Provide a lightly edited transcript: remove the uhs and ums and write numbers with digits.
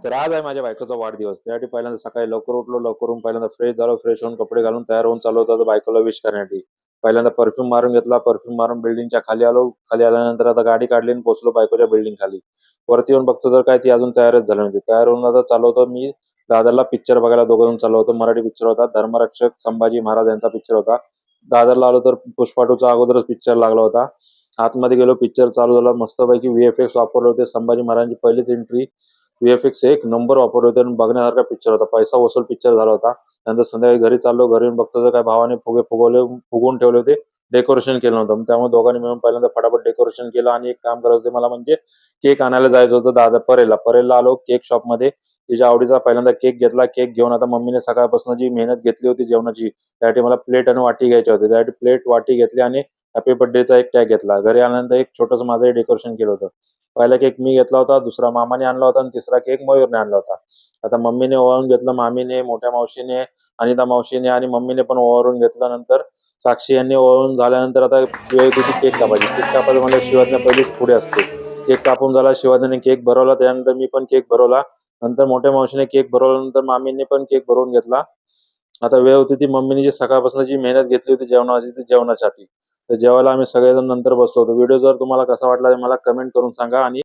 तर आज आहे माझ्या बायकोचा वाढदिवस. त्यासाठी पहिल्यांदा सकाळी लवकर उठलो, लवकर होऊन पहिल्यांदा फ्रेश झालो. फ्रेश होऊन कपडे घालून तयार होऊन चाललो होतो बायकोला विश करण्यासाठी. पहिल्यांदा परफ्यूम मारून घेतला. परफ्यूम मारून बिल्डिंगच्या खाली आलो. खाली आल्यानंतर आता गाडी काढली आणि पोहोचलो बायकोच्या बिल्डिंग खाली. वरती येऊन बघतो तर काय ती अजून तयारच झाली नव्हती. तयार होऊन आता चाललो होतो मी दादरला पिक्चर बघायला दोघं जण चाललो होतो. मराठी पिक्चर होता. धर्मरक्षक संभाजी महाराज यांचा पिक्चर होता. दादरला आलो तर पुष्पा 2चा अगोदरच पिक्चर लागला होता. आतमध्ये गेलो, पिक्चर चालू झाला. मस्तपैकी व्हीएफएक्स वापरले होते. संभाजी महाराजांची पहिलीच एंट्री. व्हीएफएक्स एक नंबर वापरले होते आणि बघण्यासारखा पिक्चर होता. पैसा वसूल पिक्चर झाला होता. त्यानंतर संध्याकाळी घरी चाललो. घरी येऊन बघतो तर काय भावाने फुगे फुगवून ठेवले होते. डेकोरेशन केलं नव्हतं. त्यामुळे दोघांनी मिळून पहिल्यांदा फटाफट डेकोरेशन केलं आणि एक काम करायचं होतं मला म्हणजे केक आणायला जायचं होतं दादा परेलला. परेलला आलो केक शॉपमध्ये. तिच्या आवडीचा पहिल्यांदा केक घेतला. केक घेऊन आता मम्मीने सकाळपासून जी मेहनत घेतली होती जेवणाची त्यासाठी मला प्लेट आणि वाटी घ्यायची होती. त्यासाठी प्लेट, वाटी घेतली आणि हॅपी बर्थडेचा एक टॅग घेतला. घरी आल्यानंतर एक छोटंसं माझं डेकोरेशन केलं होतं. पहिला केक मी घेतला होता, दुसरा मामाने आणला होता आणि तिसरा केक मयूरने आणला होता. आता मम्मीने ओवाळून घेतलं, मामीने, मोठ्या मावशीने, अनिता मावशीने आणि मम्मीने पण ओवाळून घेतलं. नंतर साक्षी यांनी ओवाळून झाल्यानंतर आता वेळ येत होती केक कापायची. केक कापायचं म्हणल्यावर शिवाज्ञा पहिलीच पुढे असते. केक कापून झाला, शिवाज्ञाने केक भरवला, त्यानंतर मी पण केक भरवला. नंतर मोठ्या मावशीने केक भरवल्यानंतर मामीने पण केक भरवून घेतला. आता वेळ होती ती मम्मीने जी सकाळपासून जी मेहनत घेतली होती जेवणाची ती जेवणासाठी. तर जेवायला आम्ही सगळेजण नंतर बसलो होतो. व्हिडिओ जर तुम्हाला कसा वाटला ते मला कमेंट करून सांगा आणि